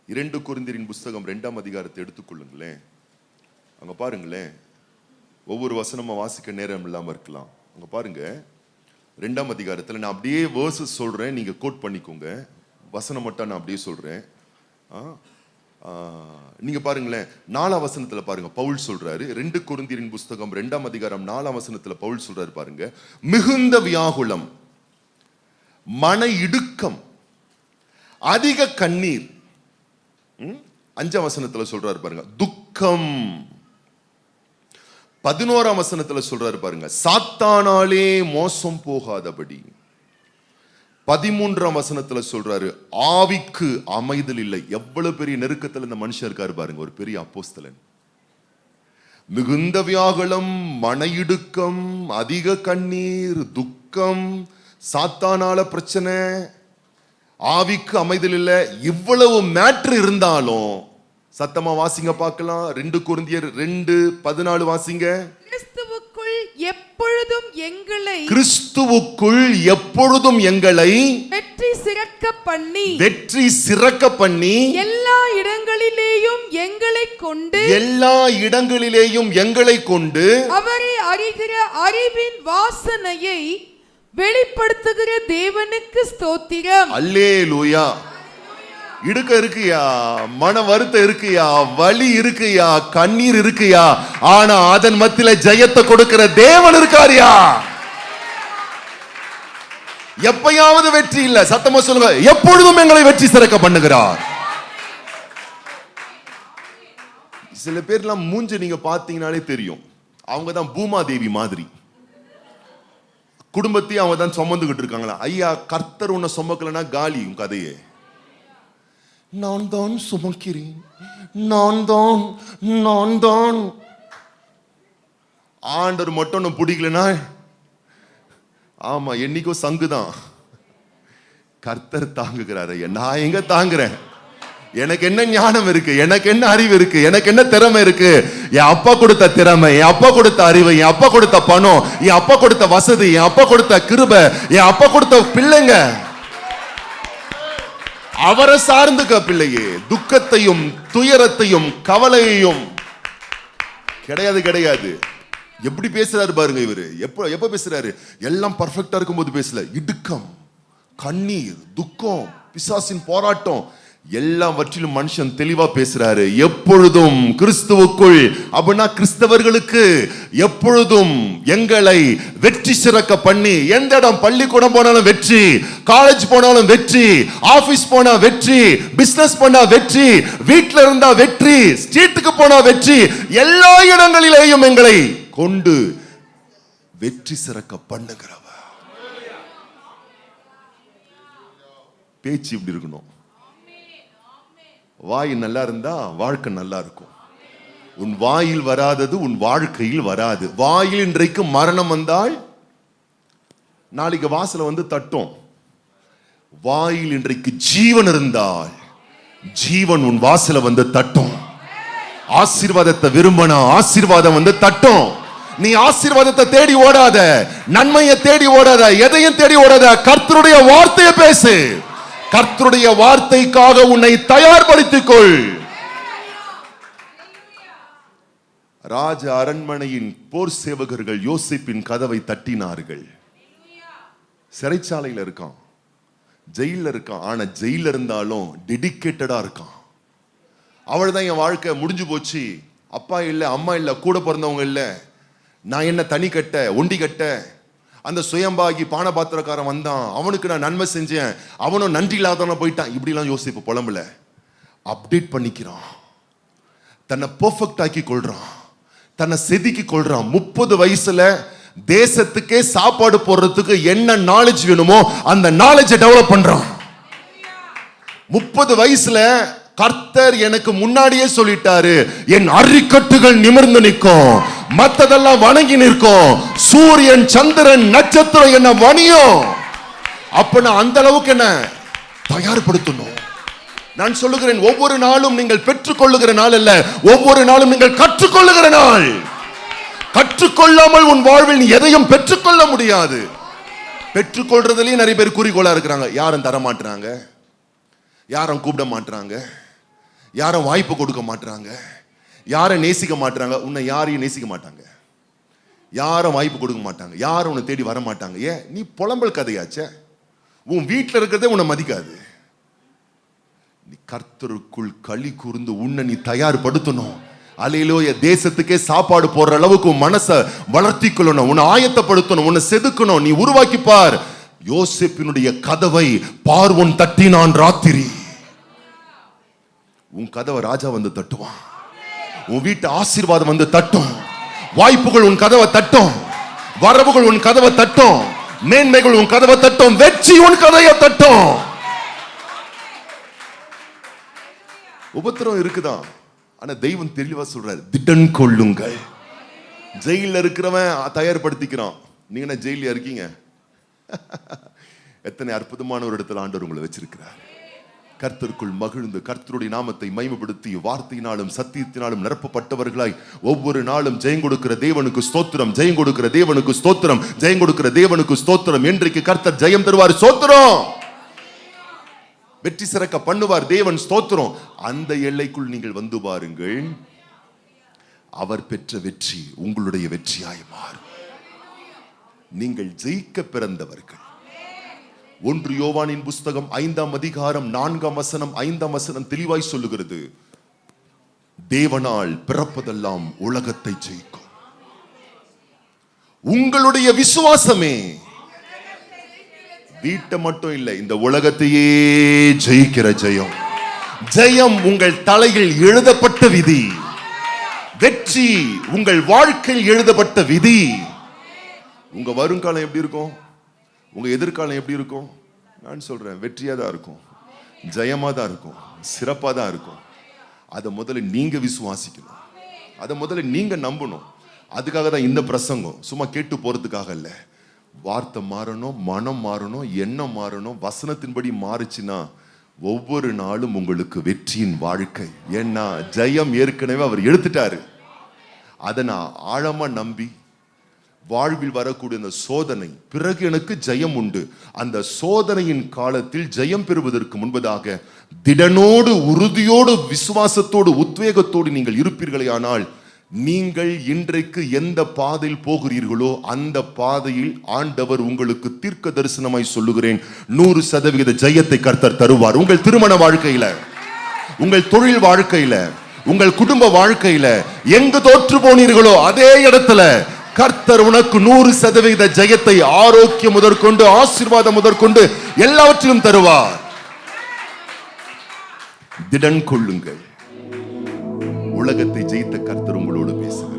2 கொரிந்தியரின் புஸ்தகம் 2ஆம் அதிகாரத்தை எடுத்துக்கொள்ளுங்களேன். அங்க பாருங்களேன், ஒவ்வொரு வசனமா வாசிக்க நேரம் இல்லாம இருக்கலாம். அங்க பாருங்க, 2ஆம் அதிகாரத்தில் நான் அப்படியே வேர்சஸ் சொல்றேன், நீங்க கோட் பண்ணிக்கோங்க. வசனம் மட்டும் நான் அப்படியே சொல்றேன். நீங்க பாருங்களேன், 4ஆம் வசனத்துல பாருங்க, பவுல் சொல்றாரு. 2 கொரிந்தியரின் புஸ்தகம் 2ஆம் அதிகாரம் 4ஆம் வசனத்துல பவுல் சொல்றாரு பாருங்க, மிகுந்த வியாகுலம், மன இடுக்கம், அதிக கண்ணீர். 5ஆம் வசனத்துல சொல்றாரு பாருங்க, துக்கம். 11ஆம் வசனத்துல சொல்றாரு பாருங்க, சாத்தானாலே மோசம் போகாதபடி. 13ஆம் வசனத்துல சொல்றாரு, ஆவிக்கு அமைதல் இல்லை. எவ்வளவு பெரிய நெருக்கத்துல இந்த மனுஷன் இருக்காரு பாருங்க, ஒரு பெரிய அப்போஸ்தலன். மிகுந்த வியாகுலம், மன இடுக்கம், அதிக கண்ணீர், துக்கம், சாத்தானால பிரச்சனை, ஆவிக்கு அமைதல் இல்ல. இவ்வளவு மேட்ரு இருந்தாலும் சத்தமா வாசிங்க பார்க்கலாம். 2 கொரிந்தியர் 2:14 வாசிங்க. கிறிஸ்துவுக்குள் எப்பொழுதும் எங்களை வெற்றி சிறக்க பண்ணி எல்லா இடங்களிலேயும் எங்களை கொண்டு அவரை அறிகிற அறிவின் வாசனையை வெளிப்படுத்துகிற தேவனுக்கு ஸ்தோத்திரம். அல்லேலூயா. இடுக்க இருக்குயா, மன வருத்தம் இருக்குயா, வலி இருக்குயா, கண்ணீர் இருக்குயா, ஆனா அதன் மத்தியில ஜெயத்தை கொடுக்கிற தேவன் இருக்காரியா. எப்பயாவது வெற்றி இல்ல, சத்தமா சொல்லுங்க, எப்பொழுதும் எங்களை வெற்றி சிறக்க பண்ணுகிறார். சில பேர்லாம் மூஞ்சி நீங்க பாத்தீங்கன்னாலே தெரியும், அவங்க தான் பூமாதேவி மாதிரி. குடும்பத்தையும் அவங்க தான் சுமந்துகிட்டு இருக்காங்களா. ஐயா, கர்த்தர் உன்னை சுமக்கலன்னா காலி உன் கதையே. நான் தான் சுமக்கிறேன், நான் தான். ஆண்டவர் மட்டும் ஒன்னும் பிடிக்கலனா, ஆமா என்னைக்கும் சங்குதான். கர்த்தர் தாங்குகிறார். ஐயா, நான் எங்க தாங்குறேன்? எனக்கு என்ன ஞானம் இருக்கு, எனக்கு என்ன அறிவு இருக்கு, எனக்கு என்ன திறமை இருக்கு? என் அப்பா கொடுத்த திறமை, என் அப்பா கொடுத்த அறிவு, என் அப்பா கொடுத்த பணம், என் அப்பா கொடுத்த வசதி, என் அப்பா கொடுத்த கிருபை, என் அப்பா கொடுத்த பிள்ளைங்க. அவரை சார்ந்துக்க பிள்ளையே. துக்கத்தையும் துயரத்தையும் கவலையையும் கிடையாது. எப்படி பேசுறாரு பாருங்க இவரு. எப்ப பேசுறாரு? எல்லாம் பர்ஃபெக்டா இருக்கும்போது பேசல. இடுக்கம், கண்ணீர், துக்கம், பிசாசின் போராட்டம், எல்லாவற்றிலும் மனுஷன் தெளிவா பேசுறாரு. எப்பொழுதும் கிறிஸ்துவுக்குள், அப்படின்னா கிறிஸ்தவர்களுக்கு எப்பொழுதும் எங்களை வெற்றி சிறக்க பண்ணி, எந்த இடம், பள்ளிக்கூடம் போனாலும் வெற்றி, காலேஜ் போனாலும் வெற்றி, ஆபீஸ் போனா வெற்றி, பிசினஸ் பண்ணா வெற்றி, வீட்டுல இருந்தா வெற்றி, ஸ்ட்ரீட்டுக்கு போனா வெற்றி, எல்லா இடங்களிலேயும் எங்களை கொண்டு வெற்றி சிறக்க பண்ணுகிறவ. பேச்சு இப்படி இருக்கணும். வாய் நல்லா இருந்தா வாழ்க்கை நல்லா இருக்கும். உன் வாயில் வராதது உன் வாழ்க்கையில் வராது. வாயில் இன்றைக்கு மரணம் வந்தால் நாளைக்கு வாசல வந்து தட்டும். வாயில் இன்றைக்கு ஜீவன் இருந்தால் ஜீவன் உன் வாசல வந்து தட்டும். ஆசீர்வாதத்தை விரும்பினா ஆசீர்வாதம் வந்து தட்டும். நீ ஆசீர்வாதத்தை தேடி ஓடாத, நன்மையை தேடி ஓடாத, எதையும் தேடி ஓடாத. கர்த்தருடைய வார்த்தையை பேசு. கர்த்தருடைய வார்த்தைக்காக உன்னை தயார்படுத்திக் கொள். ராஜ அரண்மனையின் போர் சேவகர்கள் யோசேப்பின் கதவை தட்டினார்கள். சிறைச்சாலையில் இருக்கான், ஜெயில இருக்கான். ஆனா ஜெயில இருந்தாலும் டெடிகேட்டடா இருக்கான். அவள்தான் என் வாழ்க்கை முடிஞ்சு போச்சு, அப்பா இல்ல, அம்மா இல்ல, கூட பிறந்தவங்க இல்ல, நான் என்ன தனி கட்ட, ஒண்டி கட்ட. அந்த சுயம்பாகி பானபாத்திரக்காரன் வந்தான், அவனுக்கு நான் நன்மை செஞ்சேன், அவனும் நன்றி இல்லாதவன போயிட்டான். இப்படிலாம் யோசிப்பு புலம்புல. அப்டேட் பண்ணிக்கிறான், தன்னை பெர்ஃபெக்ட் ஆக்கி கொள்றான், தன்னை செதுக்கி கொள்றான். 30 வயசுல தேசத்துக்கே சாப்பாடு போடுறதுக்கு என்ன நாலேஜ் வேணுமோ அந்த நாலேஜை டெவலப் பண்றான். 30 வயசுல கர்த்தர் எனக்கு முன்னாடியே சொல்லிட்டாரு, என் அரிக்கட்டுகள் நிமிர்ந்து நிற்கும், மத்ததெல்லாம் வணங்கி நிற்கும், சூரியன் சந்திரன் நட்சத்திரம் என்ன வணியும். அப்ப நான் அந்த அளவுக்கு என்ன தயார்படுத்தணும். நான் சொல்லுகிறேன், ஒவ்வொரு நாளும் நீங்கள் பெற்றுக்கொள்ளுகிற நாள் அல்ல, ஒவ்வொரு நாளும் நீங்கள் கற்றுக்கொள்ளுகிற நாள். கற்றுக்கொள்ளாமல் உன் வாழ்வில் நீ எதையும் பெற்றுக்கொள்ள முடியாது. பெற்றுக்கொள்றதுலயும் நிறைய பேர் குறிக்கோளா இருக்கிறாங்க. யாரும் தர மாட்டாங்க, யாரும் கூப்பிட மாட்டாங்க, யாரும் வாய்ப்பு கொடுக்க மாட்டாங்க, யாரை நேசிக்க மாட்டாங்க. உன்னை யாரையும் நேசிக்க மாட்டாங்க, யாரும் வாய்ப்பு கொடுக்க மாட்டாங்க, யாரும் உன்னை தேடி வர மாட்டாங்க. ஏன்? நீ புலம்பல் கதையாச்சே. உன் வீட்டில் இருக்கிறதே உன்னை மதிக்காது. நீ கர்த்தருக்குள் களி கூர்ந்து உன்னை நீ தயார்படுத்தணும். அல்லேலூயா. தேசத்துக்கே சாப்பாடு போடுற அளவுக்கு உன் மனசை வளர்த்தி கொள்ளணும், உன்னை ஆயத்தப்படுத்தணும், உன்னை செதுக்கணும். நீ உருவாக்கி பார். யோசேப்பினுடைய கதவை பார்வோன் தட்டினான் ராத்திரி. உன் கதவை ராஜா வந்து தட்டுவான். உன் வீட்டு ஆசீர்வாதம் வந்து தட்டும். வாய்ப்புகள் உன் கதவை தட்டும். வரவுகள் உன் கதவை தட்டும். மேன்மைகள் உன் கதவை தட்டும். வெற்றி உன் கதையை தட்டும். உபத்திரம் இருக்குதான், ஆனா தெய்வம் தெளிவா சொல்றாரு, திடன் கொள்ளுங்கள். ஜெயில இருக்கிறவன் தயார்படுத்திக்கிறான். நீங்க என்ன ஜெயில இருக்கீங்க? எத்தனை அற்புதமான ஒரு இடத்துல ஆண்டவர் உங்களை வச்சிருக்கிறார். கர்த்தருக்குள் மகிழ்ந்து கர்த்தருடைய நாமத்தை மகிமைப்படுத்தி வார்த்தையினாலும் சத்தியத்தினாலும் நிரப்பப்பட்டவர்களாய் ஒவ்வொரு நாளும் ஜெயம் கொடுக்கிற தேவனுக்கு ஸ்தோத்திரம், ஜெயம் கொடுக்கிற தேவனுக்கு ஸ்தோத்திரம், ஜெயம் கொடுக்கிற தேவனுக்கு ஸ்தோத்திரம். இன்றைக்கு கர்த்தர் ஜெயம் தருவார். ஸ்தோத்திரம். வெற்றி சிறக்க பண்ணுவார் தேவன். ஸ்தோத்திரம். அந்த எல்லைக்குள் நீங்கள் வந்து பாருங்கள். அவர் பெற்ற வெற்றி உங்களுடைய வெற்றியாய் மாறும். நீங்கள் ஜெயிக்க பிறந்தவர்கள். 1 யோவானின் புஸ்தகம் 5ஆம் அதிகாரம் 4ஆம் வசனம் 5ஆம் வசனம் தெளிவாய் சொல்லுகிறது, தேவனால் பிறப்பதெல்லாம் உலகத்தை ஜெயிக்கும். உங்களுடைய விசுவாசமே வீட்டை மட்டும் இல்லை, இந்த உலகத்தையே ஜெயிக்கிற ஜெயம். ஜெயம் உங்கள் தலையில் எழுதப்பட்ட விதி. வெற்றி உங்கள் வாழ்க்கையில் எழுதப்பட்ட விதி. உங்க வருங்காலம் எப்படி இருக்கும்? உங்க எதிர்காலம் எப்படி இருக்கும்? நான் சொல்றேன், வெற்றியா தான் இருக்கும், ஜெயமா தான் இருக்கும், சிறப்பா தான் இருக்கும். அதை முதல்ல நீங்க விசுவாசிக்கணும், அதை முதல்ல நீங்க நம்பணும். அதுக்காக தான் இந்த பிரசங்கம். சும்மா கேட்டு போறதுக்காக இல்ல. வார்த்தை மாறணும், மனம் மாறணும், எண்ணம் மாறணும். வசனத்தின்படி மாறுச்சுன்னா ஒவ்வொரு நாளும் உங்களுக்கு வெற்றியின் வாழ்க்கை. ஏன்னா ஜெயம் ஏற்கனவே அவர் எடுத்துட்டாரு. அதை நான் ஆழமா நம்பி வாழ்வில் வரக்கூடிய அந்த சோதனை பிறகு எனக்கு ஜெயம் உண்டு. அந்த சோதனையின் காலத்தில் ஜெயம் பெறுவதற்கு முன்பதாக திடனோடு, உறுதியோடு, விசுவாசத்தோடு, உத்வேகத்தோடு நீங்கள் இருப்பீர்களே ஆனால் நீங்கள் இன்றைக்கு எந்த பாதையில் போகிறீர்களோ அந்த பாதையில் ஆண்டவர் உங்களுக்கு தீர்க்க தரிசனமாய் சொல்லுகிறேன், 100% ஜெயத்தை கர்த்தர் தருவார். உங்கள் திருமண வாழ்க்கையில, உங்கள் தொழில் வாழ்க்கையில, உங்கள் குடும்ப வாழ்க்கையில எங்கு தோற்று போனீர்களோ அதே இடத்துல கர்த்தர் உனக்கு 100% ஜெயத்தை, ஆரோக்கியம் முதற்கொண்டு, ஆசீர்வாதம் முதற்கொண்டு எல்லாவற்றிலும் தருவார். திடன் கொள்ளுங்கள். உலகத்தை ஜெயித்த கர்த்தர் உங்களோடு பேசுகிறார்.